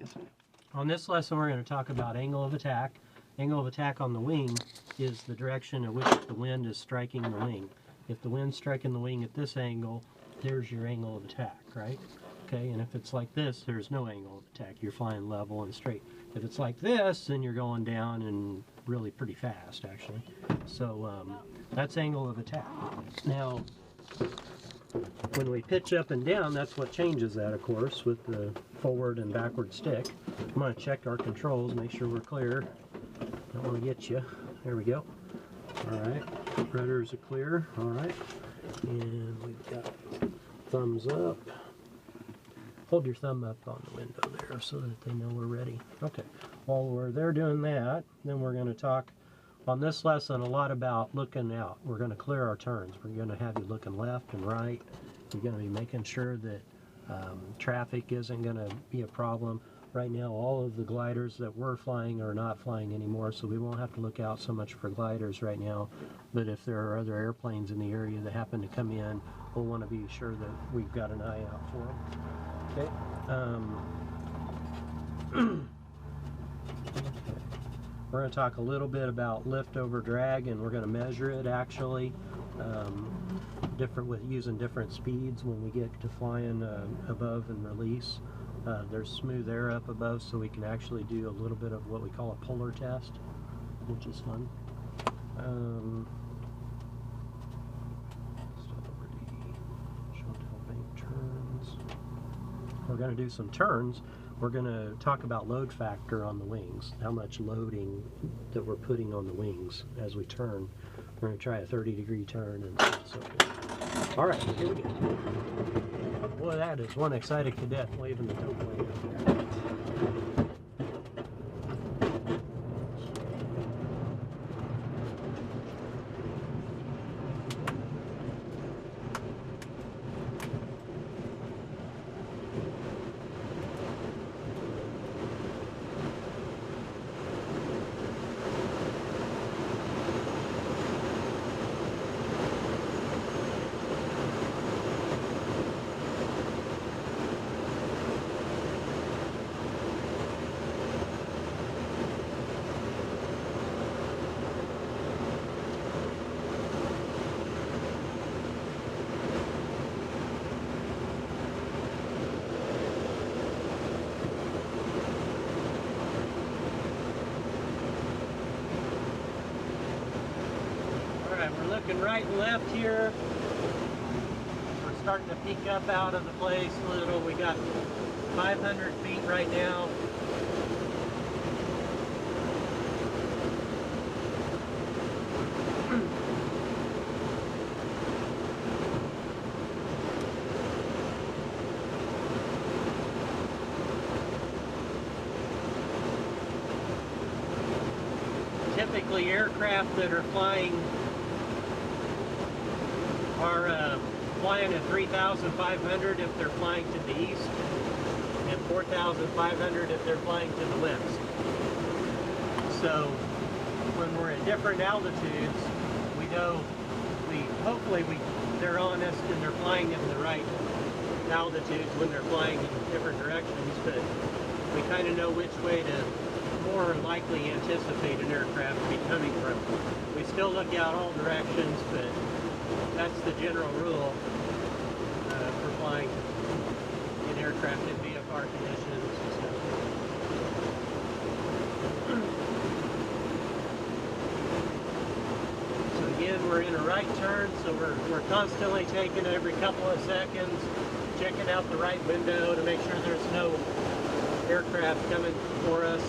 Yes, sir. On this lesson, we're going to talk about angle of attack. Angle of attack on the wing is the direction at which the wind is striking the wing. If the wind's striking the wing at this angle, there's your angle of attack, right? Okay, and if it's like this, there's no angle of attack. You're flying level and straight. If it's like this, then you're going down and really pretty fast, actually. So that's angle of attack. Now, when we pitch up and down, that's what changes that, of course, with the forward and backward stick. I'm going to check our controls, make sure we're clear. Don't want to get you. There we go. All right, rudders are clear. All right, and we've got thumbs up. Hold your thumb up on the window there so that they know we're ready. Okay, while they're doing that, then we're going to talk on this lesson a lot about looking out. We're going to clear our turns. We're going to have you looking left and right. You're going to be making sure that traffic isn't going to be a problem. Right now, all of the gliders that we're flying are not flying anymore, so we won't have to look out so much for gliders right now. But if there are other airplanes in the area that happen to come in, we'll want to be sure that we've got an eye out for them. Okay. We're going to talk a little bit about lift over drag, and we're going to measure it actually, different with using different speeds when we get to flying above and release. There's smooth air up above, so we can actually do a little bit of what we call a polar test, which is fun. We're going to do some turns. We're going to talk about load factor on the wings, how much loading that we're putting on the wings as we turn. We're going to try a 30-degree turn and so forth. All right, here we go. Boy, that is one excited cadet waving the tow plane up there. We're looking right and left here. We're starting to peek up out of the place a little. We got 500 feet right now. Typically, aircraft that are flying are flying at 3,500 if they're flying to the east, and 4,500 if they're flying to the west. So when we're at different altitudes, we know hopefully they're honest and they're flying in the right altitudes when they're flying in different directions, but we kind of know which way to more likely anticipate an aircraft to be coming from. We still look out all directions, but that's the general rule for flying in aircraft in VFR conditions and stuff. So again, we're in a right turn, so we're constantly taking every couple of seconds, checking out the right window to make sure there's no aircraft coming for us.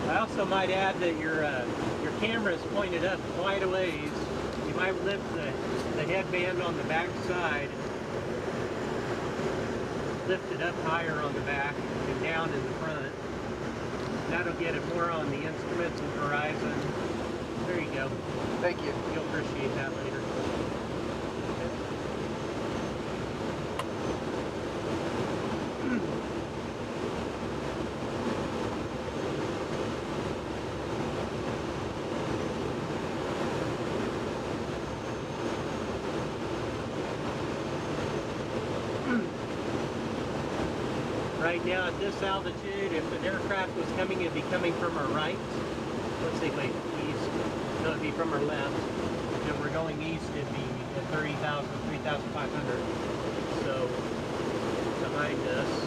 I also might add that your camera is pointed up quite a ways. You might lift the headband on the back side, lift it up higher on the back and down in the front. That'll get it more on the instruments and horizon. There you go. Thank you. You'll appreciate that later. right now at this altitude, if an aircraft was coming, it'd be coming from our right. Let's see, wait, east. No, it'd be from our left. If we're going east, it'd be at 30,000, 3,500. So, behind us.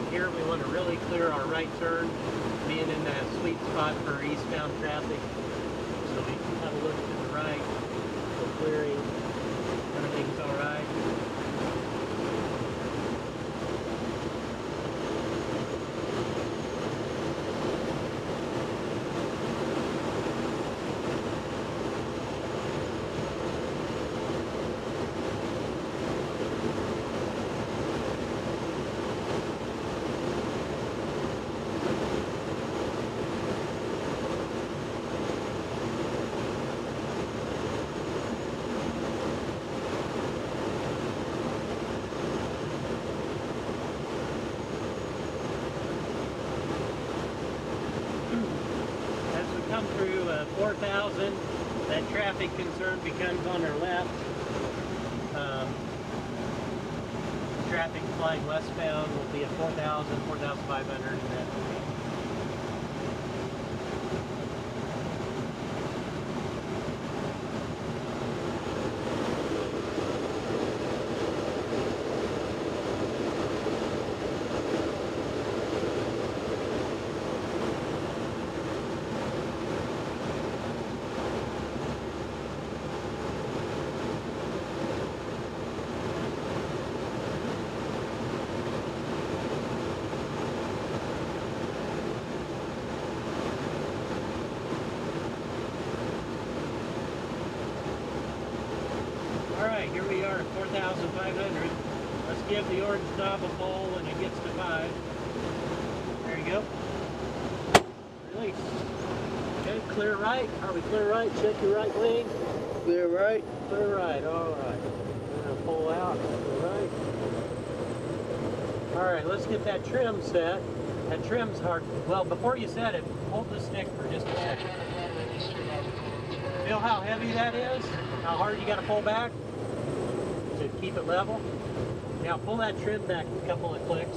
Here we want to really clear our right turn, being in that sweet spot for eastbound traffic. So we have a look to the right, so clearing, everything's all right. Come through 4,000, that traffic concern becomes on our left. Traffic flying westbound will be at 4,000, 4,500 in that range. Alright, here we are at 4,500. Let's give the orange knob a pull when it gets to 5. There you go. Release. Okay, clear right. Are we clear right? Check your right wing. Clear right. Clear right, alright. We're going to pull out, clear right. Alright, let's get that trim set. That trim's hard. Well, before you set it, hold the stick for just a second. Feel how heavy that is? How hard you got to pull back to keep it level? Now pull that trim back a couple of clicks.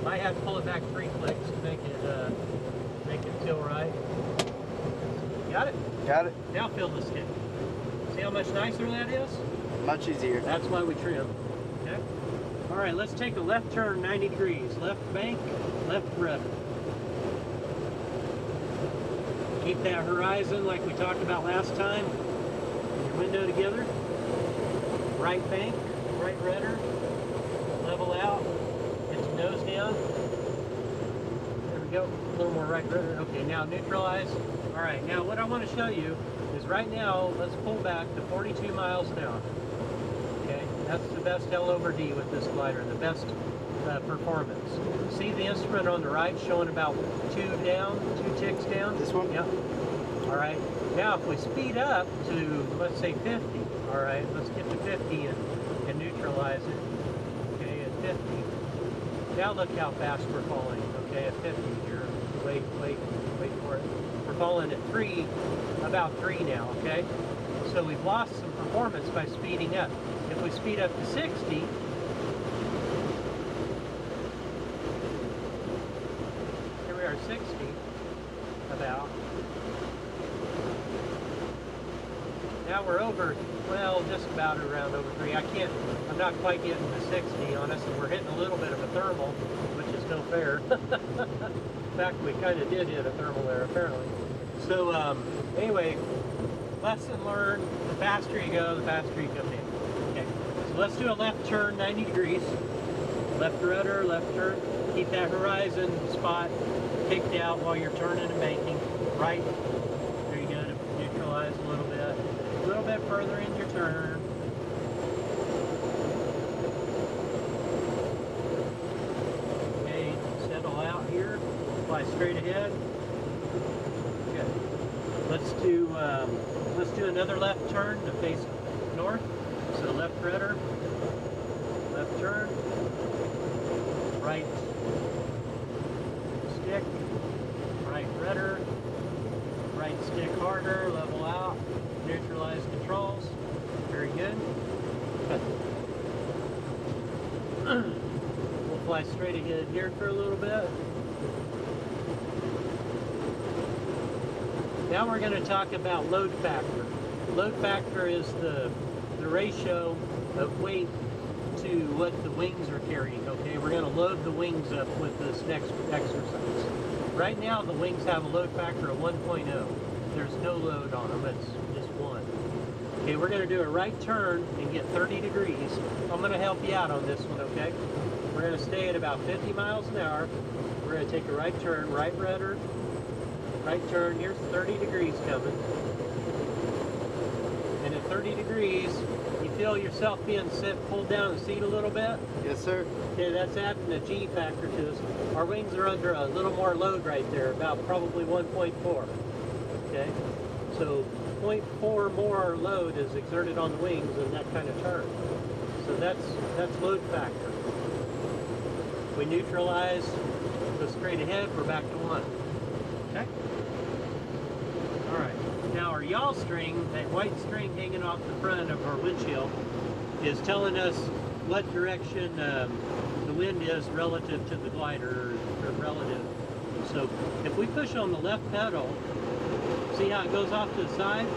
Might have to pull it back 3 clicks to make it feel right. Got it? Got it. Now feel the stick. See how much nicer that is? Much easier. That's why we trim. Okay. All right, let's take a left turn 90 degrees. Left bank, left rudder. Keep that horizon like we talked about last time. Your window together. Right bank, right rudder. Level out. Get your nose down. There we go. A little more right rudder. Okay, now neutralize. All right, now what I want to show you is right now, let's pull back to 42 miles an hour. Okay, that's the best L over D with this glider, the best performance. See the instrument on the right showing about 2 down, 2 ticks down? This one? Yep. All right, now if we speed up to, let's say 50, all right, let's get to 50 and neutralize it. Okay, at 50. Now look how fast we're falling, okay, at 50 here. Wait for it. We're falling at 3, about 3 now, okay? So we've lost some performance by speeding up. If we speed up to 60, here we are 60, about. Now we're over, well, just about around over 3. I'm not quite getting to 60 on us, and we're hitting a little bit of a thermal, which is no fair. In fact, we kind of did hit a thermal there, apparently. So, anyway, lesson learned, the faster you go, the faster you come in. Okay, so let's do a left turn 90 degrees. Left rudder, left turn. Keep that horizon spot picked out while you're turning and banking. Right, there you go, to neutralize a little bit. A little bit further in your turn. Okay, settle out here. Fly straight ahead. Okay. Let's do another left turn to face north. So left rudder, left turn, right stick, right rudder, right stick harder, level out, neutralize controls. Very good. We'll fly straight ahead here for a little bit. Now we're going to talk about load factor. Load factor is the ratio of weight to what the wings are carrying. Okay, we're going to load the wings up with this next exercise. Right now the wings have a load factor of 1.0. There's no load on them, it's just 1. Okay, we're going to do a right turn and get 30 degrees. I'm going to help you out on this one, okay? We're going to stay at about 50 miles an hour. We're going to take a right turn, right rudder, right turn. Here's 30 degrees coming. And at 30 degrees, you feel yourself being pulled down the seat a little bit? Yes, sir. Okay, that's adding a G factor to us. Our wings are under a little more load right there, about probably 1.4. Okay, so 0.4 more load is exerted on the wings in that kind of turn. So that's load factor. We neutralize, go straight ahead, we're back to 1. Okay? Alright, now our yaw string, that white string hanging off the front of our windshield, is telling us what direction the wind is relative to the glider, or relative. So if we push on the left pedal, see how it goes off to the side?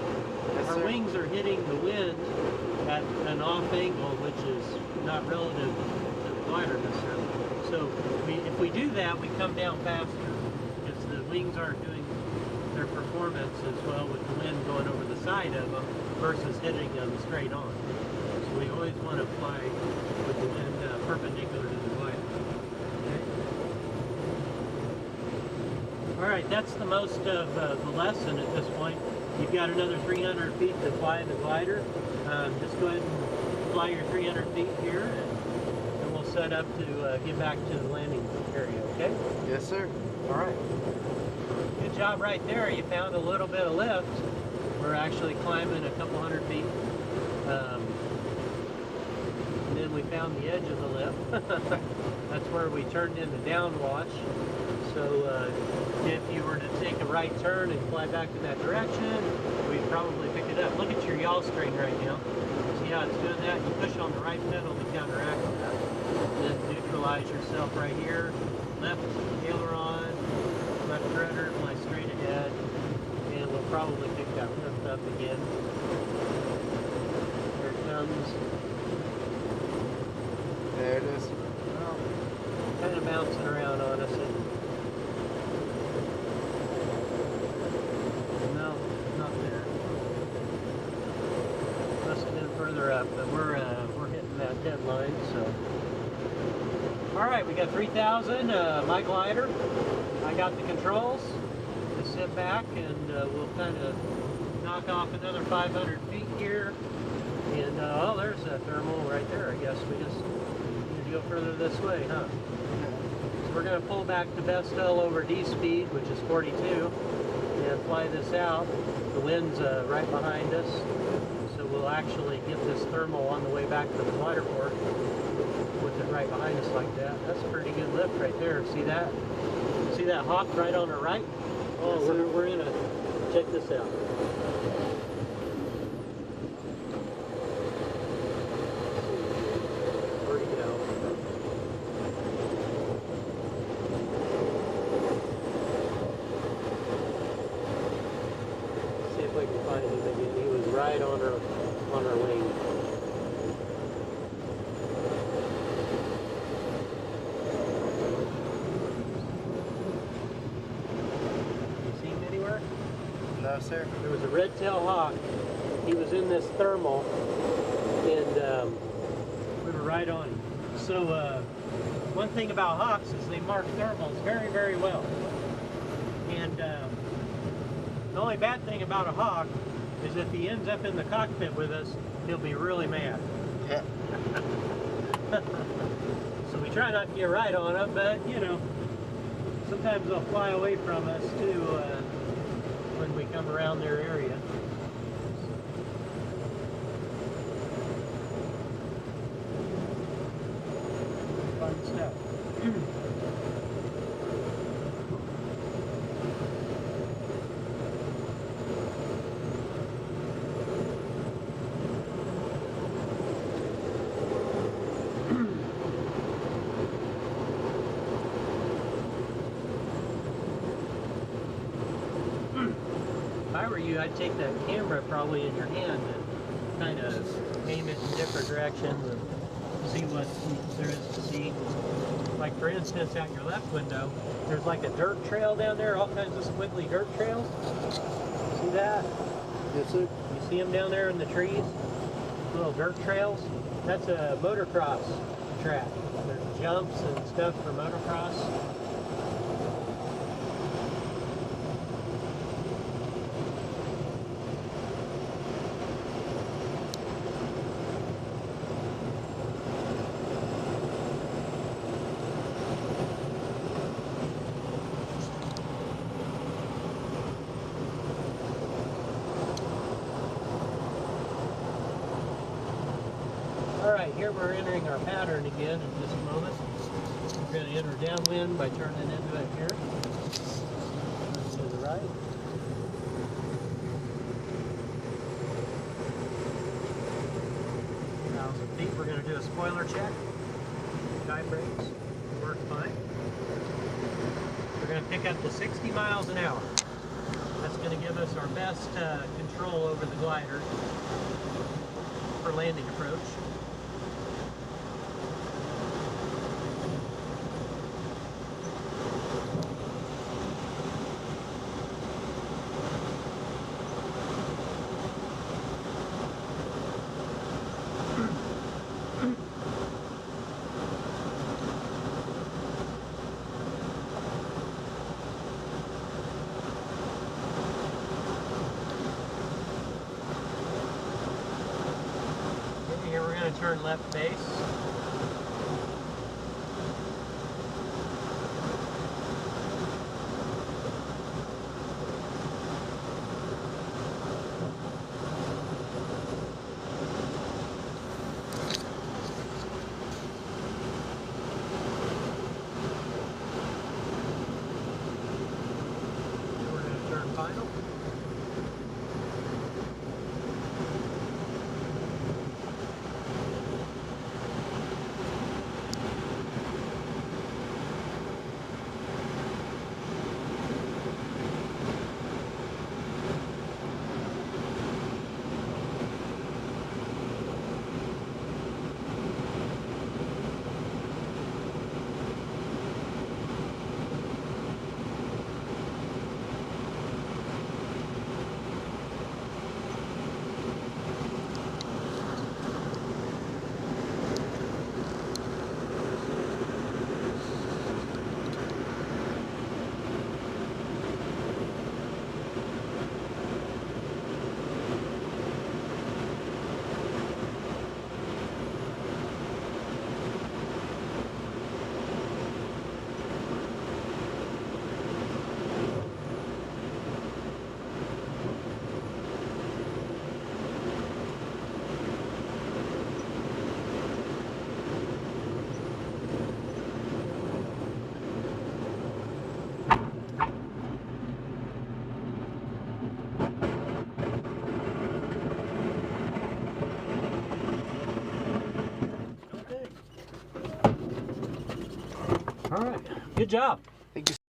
Yes, our sir. wings are hitting the wind at an off angle, which is not relative to the glider necessarily. So if we do that, we come down faster, because the wings aren't doing their performance as well with the wind going over the side of them versus hitting them straight on. So we always want to fly with the wind perpendicular to the glider. Okay? All right, that's the most of the lesson at this point. You've got another 300 feet to fly in the glider. Just go ahead and fly your 300 feet here, and we'll set up to get back to the landing area, okay? Yes, sir. All right. Good job right there. You found a little bit of lift. We're actually climbing a couple hundred feet. And then we found the edge of the lift. That's where we turned into downwash. So if you were to take a right turn and fly back in that direction, we'd probably pick it up. Look at your yaw string right now. See how it's doing that? You push on the right pedal to counteract that. Then neutralize yourself right here. Left aileron, left rudder, fly straight ahead. And we'll probably pick that lift up again. There it comes. There it is. Well, kind of bouncing around on us. No, not there. Must have been further up, but we're hitting that deadline, so. All right, we got 3,000, my glider. I got the controls. Just sit back and we'll kind of knock off another 500 feet here. And, oh, there's that thermal right there. I guess we just need to go further this way, huh? So we're going to pull back to best L over D speed, which is 42, and fly this out. The wind's right behind us, so we'll actually get this thermal on the way back to the glider port with it right behind us like that. That's a pretty good lift right there. See that? See that hawk right on our right? Oh, Yes, we're in a, check this out. Where'd he go? See if we can find him again. He was right on our wing. You see him anywhere? No, sir. There was a red-tailed hawk. He was in this thermal, and we were right on him. So one thing about hawks is they mark thermals very, very well. And the only bad thing about a hawk is if he ends up in the cockpit with us, he'll be really mad. Yeah. So we try not to get right on them, but you know, sometimes they'll fly away from us too when we come around their area. I were you, I'd take that camera probably in your hand and kind of aim it in different directions and see what there is to see. Like for instance, out your left window, there's like a dirt trail down there, all kinds of squiggly dirt trails. See that? Yes, sir. You see them down there in the trees? Little dirt trails? That's a motocross track. There's jumps and stuff for motocross. Alright, here we're entering our pattern again in just a moment. We're going to enter downwind by turning into it here. To the right. 1,000 feet. We're going to do a spoiler check. Guide brakes work fine. We're going to pick up to 60 miles an hour. That's going to give us our best control over the glider for landing approach. Here we're going to turn left base. We're going to turn final. All right, good job.